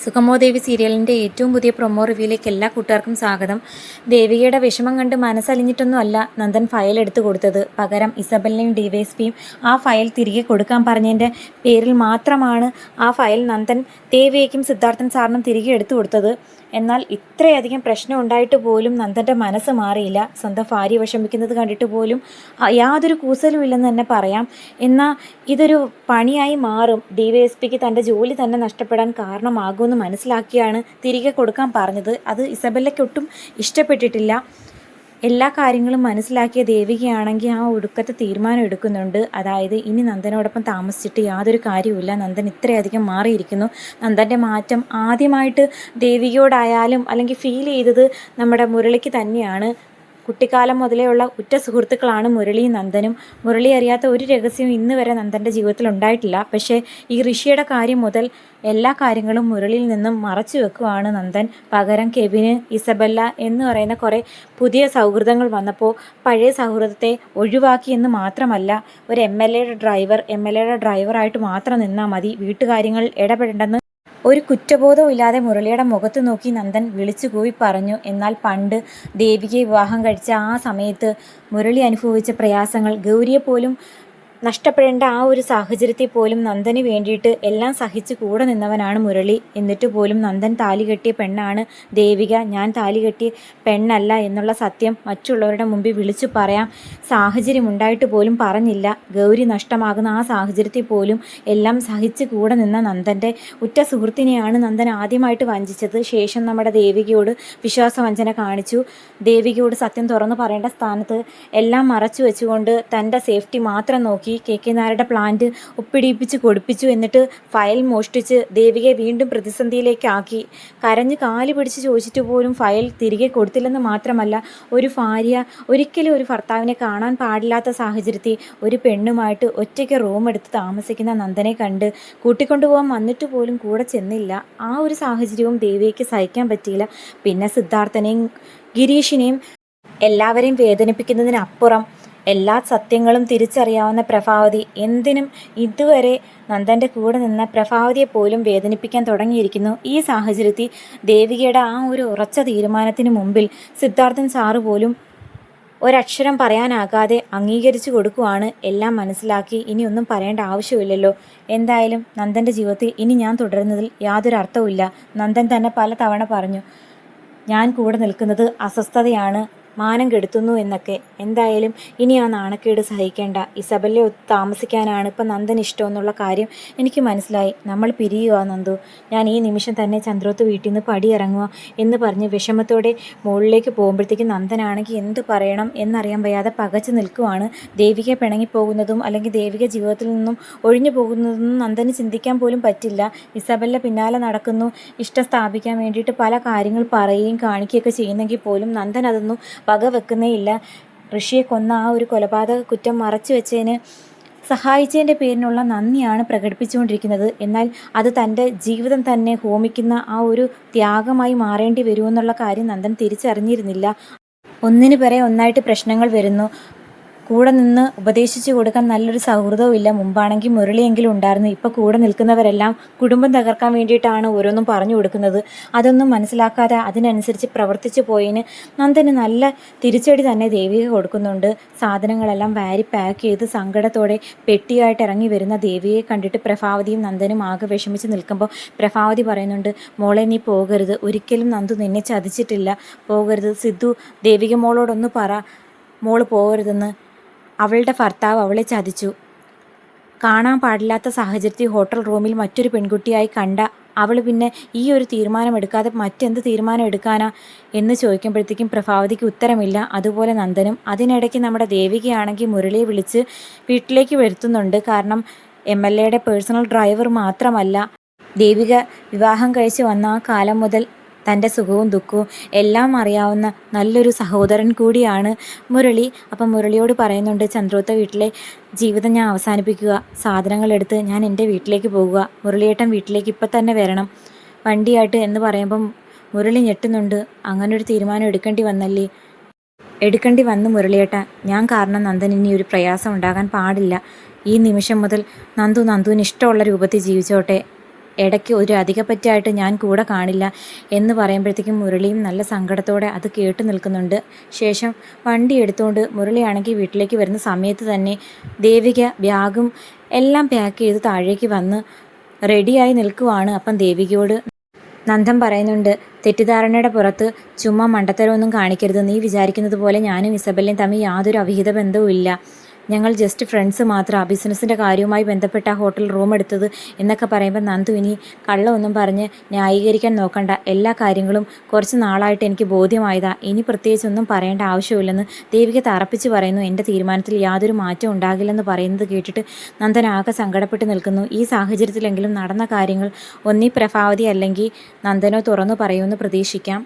സുഖമോ ദേവി സീരിയലിൻ്റെ ഏറ്റവും പുതിയ പ്രൊമോ റിവ്യൂയിലേക്ക് എല്ലാ കൂട്ടുകാർക്കും സ്വാഗതം. ദേവികയുടെ വിഷമം കണ്ട് മനസ്സലിഞ്ഞിട്ടൊന്നും അല്ല നന്ദൻ ഫയൽ എടുത്തു കൊടുത്തത്. പകരം ഇസബലിനെയും ഡിവൈഎസ്പിയും ആ ഫയൽ തിരികെ കൊടുക്കാൻ പറഞ്ഞതിൻ്റെ പേരിൽ മാത്രമാണ് ആ ഫയൽ നന്ദൻ ദേവികയ്ക്കും സിദ്ധാർത്ഥൻ സാറിനും തിരികെ എടുത്തു കൊടുത്തത്. എന്നാൽ ഇത്രയധികം പ്രശ്നം ഉണ്ടായിട്ട് പോലും നന്ദൻ്റെ മനസ്സ് മാറിയില്ല. സ്വന്തം ഭാര്യ വിഷമിക്കുന്നത് കണ്ടിട്ട് പോലും യാതൊരു കൂസലും ഇല്ലെന്ന് തന്നെ പറയാം. എന്നാൽ ഇതൊരു പണിയായി മാറും. ഡിവൈഎസ്പിക്ക് തൻ്റെ ജോലി തന്നെ നഷ്ടപ്പെടാൻ കാരണമാകുമെന്ന് മനസ്സിലാക്കിയാണ് തിരികെ കൊടുക്കാൻ പറഞ്ഞത്. അത് ഇസബല്ലയ്ക്ക് ഒട്ടും ഇഷ്ടപ്പെട്ടിട്ടില്ല. എല്ലാ കാര്യങ്ങളും മനസ്സിലാക്കിയ ദേവികയാണെങ്കിൽ ആ ഒടുക്കത്തെ തീരുമാനം എടുക്കുന്നുണ്ട്. അതായത് ഇനി നന്ദനോടൊപ്പം താമസിച്ചിട്ട് യാതൊരു കാര്യവുമില്ല. നന്ദൻ ഇത്രയധികം മാറിയിരിക്കുന്നു. നന്ദൻ്റെ മാറ്റം ആദ്യമായിട്ട് ദേവികയോടായാലും അല്ലെങ്കിൽ ഫീൽ ചെയ്തത് നമ്മുടെ മുരളിക്ക് തന്നെയാണ്. കുട്ടിക്കാലം മുതലേ ഉള്ള ഉറ്റ സുഹൃത്തുക്കളാണ് മുരളിയും നന്ദനും. മുരളി അറിയാത്ത ഒരു രഹസ്യവും ഇന്ന് വരെ നന്ദൻ്റെ ജീവിതത്തിൽ ഉണ്ടായിട്ടില്ല. പക്ഷേ ഈ ഋഷിയുടെ കാര്യം മുതൽ എല്ലാ കാര്യങ്ങളും മുരളിയിൽ നിന്നും മറച്ചു വെക്കുവാണ് നന്ദൻ. പകരം കെവിന്, ഇസബല്ല എന്ന് പറയുന്ന കുറേ പുതിയ സൗഹൃദങ്ങൾ വന്നപ്പോൾ പഴയ സൗഹൃദത്തെ ഒഴിവാക്കി എന്ന് മാത്രമല്ല, ഒരു എം എൽ എയുടെ ഡ്രൈവറായിട്ട് മാത്രം നിന്നാൽ മതി, വീട്ടുകാര്യങ്ങളിൽ ഇടപെടേണ്ടെന്ന് ഒരു കുറ്റബോധവും ഇല്ലാതെ മുരളിയുടെ മുഖത്ത് നോക്കി നന്ദൻ വിളിച്ചു കൂവി പറഞ്ഞു. എന്നാൽ പണ്ട് ദേവികയെ വിവാഹം കഴിച്ച ആ സമയത്ത് മുരളി അനുഭവിച്ച പ്രയാസങ്ങൾ, ഗൗരിയെ പോലും നഷ്ടപ്പെടേണ്ട ആ ഒരു സാഹചര്യത്തിൽ പോലും നന്ദന് വേണ്ടിയിട്ട് എല്ലാം സഹിച്ച് കൂടെ നിന്നവനാണ് മുരളി. എന്നിട്ട് പോലും നന്ദൻ താലി കെട്ടിയ പെണ്ണാണ് ദേവിക, ഞാൻ താലി കെട്ടിയ പെണ്ണല്ല എന്നുള്ള സത്യം മറ്റുള്ളവരുടെ മുമ്പിൽ വിളിച്ചു പറയാം സാഹചര്യം ഉണ്ടായിട്ട് പോലും പറഞ്ഞില്ല. ഗൗരി നഷ്ടമാകുന്ന ആ സാഹചര്യത്തിൽ പോലും എല്ലാം സഹിച്ച് കൂടെ നിന്ന നന്ദൻ്റെ ഉറ്റ സുഹൃത്തിനെയാണ് നന്ദൻ ആദ്യമായിട്ട് വഞ്ചിച്ചത്. ശേഷം നമ്മുടെ ദേവികയോട് വിശ്വാസവഞ്ചന കാണിച്ചു. ദേവികയോട് സത്യം തുറന്നു പറയേണ്ട സ്ഥാനത്ത് എല്ലാം മറച്ചു വെച്ചുകൊണ്ട് തൻ്റെ സേഫ്റ്റി മാത്രം നോക്കി KK നായരുടെ പ്ലാന്റ് ഒപ്പിടിപ്പിച്ച് കൊടുപ്പിച്ചു. എന്നിട്ട് ഫയൽ മോഷ്ടിച്ച് ദേവികയെ വീണ്ടും പ്രതിസന്ധിയിലേക്കാക്കി. കരഞ്ഞ് കാല് പിടിച്ച് ചോദിച്ചിട്ട് പോലും ഫയൽ തിരികെ കൊടുത്തില്ലെന്ന് മാത്രമല്ല, ഒരു ഭാര്യ ഒരിക്കലും ഒരു ഭർത്താവിനെ കാണാൻ പാടില്ലാത്ത സാഹചര്യത്തിൽ ഒരു പെണ്ണുമായിട്ട് ഒറ്റയ്ക്ക് റൂം എടുത്ത് താമസിക്കുന്ന നന്ദനെ കണ്ട് കൂട്ടിക്കൊണ്ടുപോകാൻ വന്നിട്ട് പോലും കൂടെ ചെന്നില്ല. ആ ഒരു സാഹചര്യവും ദേവികയ്ക്ക് സഹിക്കാൻ പറ്റിയില്ല. പിന്നെ സിദ്ധാർത്ഥനെയും ഗിരീഷിനെയും എല്ലാവരെയും വേദനിപ്പിക്കുന്നതിനപ്പുറം എല്ലാ സത്യങ്ങളും തിരിച്ചറിയാവുന്ന പ്രഭാവതി എന്തിനും ഇതുവരെ നന്ദൻ്റെ കൂടെ നിന്ന പ്രഭാവതിയെ പോലും വേദനിപ്പിക്കാൻ തുടങ്ങിയിരിക്കുന്നു. ഈ സാഹചര്യത്തിൽ ദേവികയുടെ ആ ഒരു ഉറച്ച തീരുമാനത്തിന് മുമ്പിൽ സിദ്ധാർത്ഥൻ സാറ് പോലും ഒരക്ഷരം പറയാനാകാതെ അംഗീകരിച്ചു കൊടുക്കുവാണ്. എല്ലാം മനസ്സിലാക്കി ഇനിയൊന്നും പറയേണ്ട ആവശ്യമില്ലല്ലോ. എന്തായാലും നന്ദൻ്റെ ജീവിതത്തിൽ ഇനി ഞാൻ തുടരുന്നതിൽ യാതൊരു അർത്ഥവുമില്ല. നന്ദൻ തന്നെ പല തവണ പറഞ്ഞു, ഞാൻ കൂടെ നിൽക്കുന്നത് അസ്വസ്ഥതയാണ്, മാനം കെടുത്തുന്നു എന്നൊക്കെ. എന്തായാലും ഇനി ആ നാണക്കേട് സഹിക്കേണ്ട. ഇസബല്ലെ താമസിക്കാനാണ് ഇപ്പം നന്ദൻ ഇഷ്ടമെന്നുള്ള കാര്യം എനിക്ക് മനസ്സിലായി. നമ്മൾ പിരിയുക നന്ദു, ഞാൻ ഈ നിമിഷം തന്നെ ചന്ദ്രോത്ത് വീട്ടിൽ നിന്ന് പടിയിറങ്ങുക എന്ന് പറഞ്ഞ് വിഷമത്തോടെ മുകളിലേക്ക് പോകുമ്പോഴത്തേക്കും നന്ദനാണെങ്കിൽ എന്ത് പറയണം എന്നറിയാൻ വയ്യാതെ പകച്ചു നിൽക്കുവാണ്. ദേവിക പിണങ്ങിപ്പോകുന്നതും അല്ലെങ്കിൽ ദേവിക ജീവിതത്തിൽ നിന്നും ഒഴിഞ്ഞു പോകുന്നതും നന്ദന് ചിന്തിക്കാൻ പോലും പറ്റില്ല. ഇസബല്ല പിന്നാലെ നടക്കുന്നു. ഇഷ്ടം സ്ഥാപിക്കാൻ വേണ്ടിയിട്ട് പല കാര്യങ്ങൾ പറയുകയും കാണിക്കുകയൊക്കെ ചെയ്യുന്നെങ്കിൽ പോലും നന്ദൻ അതൊന്നും വകവെക്കുന്നേ ഇല്ല. ഋഷിയെ കൊന്ന ആ ഒരു കൊലപാതക കുറ്റം മറച്ചു വെച്ചതിന് സഹായിച്ചതിൻ്റെ പേരിനുള്ള നന്ദിയാണ് പ്രകടിപ്പിച്ചുകൊണ്ടിരിക്കുന്നത്. എന്നാൽ അത് തൻ്റെ ജീവിതം തന്നെ ഹോമിക്കുന്ന ആ ഒരു ത്യാഗമായി മാറേണ്ടി വരുമെന്നുള്ള കാര്യം നന്ദൻ തിരിച്ചറിഞ്ഞിരുന്നില്ല. ഒന്നിനു പിറകെ ഒന്നായിട്ട് പ്രശ്നങ്ങൾ വരുന്നു. കൂടെ നിന്ന് ഉപദേശിച്ചു കൊടുക്കാൻ നല്ലൊരു സൗഹൃദവും ഇല്ല. മുമ്പാണെങ്കിൽ മുരളിയെങ്കിലും ഉണ്ടായിരുന്നു. ഇപ്പോൾ കൂടെ നിൽക്കുന്നവരെല്ലാം കുടുംബം തകർക്കാൻ വേണ്ടിയിട്ടാണ് ഓരോന്നും പറഞ്ഞു കൊടുക്കുന്നത്. അതൊന്നും മനസ്സിലാക്കാതെ അതിനനുസരിച്ച് പ്രവർത്തിച്ചു പോയതിന് നന്ദന് നല്ല തിരിച്ചടി തന്നെ ദേവിക കൊടുക്കുന്നുണ്ട്. സാധനങ്ങളെല്ലാം വാരി പാക്ക് ചെയ്ത് സങ്കടത്തോടെ പെട്ടിയായിട്ട് ഇറങ്ങി വരുന്ന ദേവിയെ കണ്ടിട്ട് പ്രഭാവതിയും നന്ദനും ആകെ വിഷമിച്ച് നിൽക്കുമ്പോൾ പ്രഭാവതി പറയുന്നുണ്ട്, മോളെ നീ പോകരുത്, ഒരിക്കലും നന്ദു നിന്നെ ചതിച്ചിട്ടില്ല, പോകരുത്. സിദ്ധു ദേവിക മോളോടൊന്ന് പറ, മോള് പോകരുതെന്ന്. അവളുടെ ഭർത്താവ് അവളെ ചതിച്ചു. കാണാൻ പാടില്ലാത്ത സാഹചര്യത്തിൽ ഹോട്ടൽ റൂമിൽ മറ്റൊരു പെൺകുട്ടിയായി കണ്ട അവൾ പിന്നെ ഈ ഒരു തീരുമാനം എടുക്കാതെ മറ്റെന്ത് തീരുമാനം എടുക്കാനാ എന്ന് ചോദിക്കുമ്പോഴത്തേക്കും പ്രഭാവതിക്ക് ഉത്തരമില്ല. അതുപോലെ നന്ദനും. അതിനിടയ്ക്ക് നമ്മുടെ ദേവികയാണെങ്കിൽ മുരളിയെ വിളിച്ച് വീട്ടിലേക്ക് വരുത്തുന്നുണ്ട്. കാരണം MLAയുടെ പേഴ്സണൽ ഡ്രൈവർ മാത്രമല്ല, ദേവിക വിവാഹം കഴിച്ച് വന്ന ആ കാലം മുതൽ തൻ്റെ സുഖവും ദുഃഖവും എല്ലാം അറിയാവുന്ന നല്ലൊരു സഹോദരൻ കൂടിയാണ് മുരളി. അപ്പം മുരളിയോട് പറയുന്നുണ്ട്, ചന്ദ്രോത്ത വീട്ടിലെ ജീവിതം ഞാൻ അവസാനിപ്പിക്കുക, സാധനങ്ങളെടുത്ത് ഞാൻ എൻ്റെ വീട്ടിലേക്ക് പോകുക, മുരളിയേട്ടൻ വീട്ടിലേക്ക് ഇപ്പം തന്നെ വരണം വണ്ടിയായിട്ട് എന്ന് പറയുമ്പം മുരളി ഞെട്ടുന്നുണ്ട്. അങ്ങനൊരു തീരുമാനം എടുക്കേണ്ടി വന്നു മുരളിയേട്ട. ഞാൻ കാരണം നന്ദൻ ഇനി ഒരു പ്രയാസം ഉണ്ടാകാൻ പാടില്ല. ഈ നിമിഷം മുതൽ നന്ദുവിന് ഇഷ്ടമുള്ള രൂപത്തിൽ ജീവിച്ചോട്ടെ ഇടയ്ക്ക് ഒരു അധികപ്പറ്റായിട്ട് ഞാൻ കൂടെ കാണില്ല എന്ന് പറയുമ്പോഴത്തേക്കും മുരളിയും നല്ല സങ്കടത്തോടെ അത് കേട്ട് നിൽക്കുന്നുണ്ട്. ശേഷം വണ്ടി എടുത്തുകൊണ്ട് മുരളിയാണെങ്കിൽ വീട്ടിലേക്ക് വരുന്ന സമയത്ത് തന്നെ ദേവിക ബാഗും എല്ലാം പാക്ക് ചെയ്ത് താഴേക്ക് വന്ന് റെഡിയായി നിൽക്കുവാണ്. അപ്പം ദേവികയോട് നന്ദൻ പറയുന്നുണ്ട്, തെറ്റിദ്ധാരണയുടെ പുറത്ത് ചുമ്മാ മണ്ടത്തരമൊന്നും കാണിക്കരുത്. നീ വിചാരിക്കുന്നത് പോലെ ഞാനും ഇസബെല്ലയും തമ്മിൽ യാതൊരു അവിഹിത ബന്ധവും ഇല്ല. ഞങ്ങൾ ജസ്റ്റ് ഫ്രണ്ട്സ് മാത്രമാണ്. ബിസിനസ്സിൻ്റെ കാര്യവുമായി ബന്ധപ്പെട്ട ആ ഹോട്ടൽ റൂം എടുത്തത് എന്നൊക്കെ പറയുമ്പോൾ നന്ദു ഇനി കള്ളമൊന്നും പറഞ്ഞ് ന്യായീകരിക്കാൻ നോക്കണ്ട. എല്ലാ കാര്യങ്ങളും കുറച്ച് നാളായിട്ട് എനിക്ക് ബോധ്യമായതാ. ഇനി പ്രത്യേകിച്ചൊന്നും പറയേണ്ട ആവശ്യമില്ലെന്ന് ദേവിക തറപ്പിച്ച് പറയുന്നു. എൻ്റെ തീരുമാനത്തിൽ യാതൊരു മാറ്റം ഉണ്ടാകില്ലെന്ന് പറയുന്നത് കേട്ടിട്ട് നന്ദൻ ആകെ സങ്കടപ്പെട്ട് നിൽക്കുന്നു. ഈ സാഹചര്യത്തിലെങ്കിലും നടന്ന കാര്യങ്ങൾ ഒന്നീ പ്രഭാവതി അല്ലെങ്കിൽ നന്ദനോ തുറന്നു പറയുമെന്ന് പ്രതീക്ഷിക്കാം.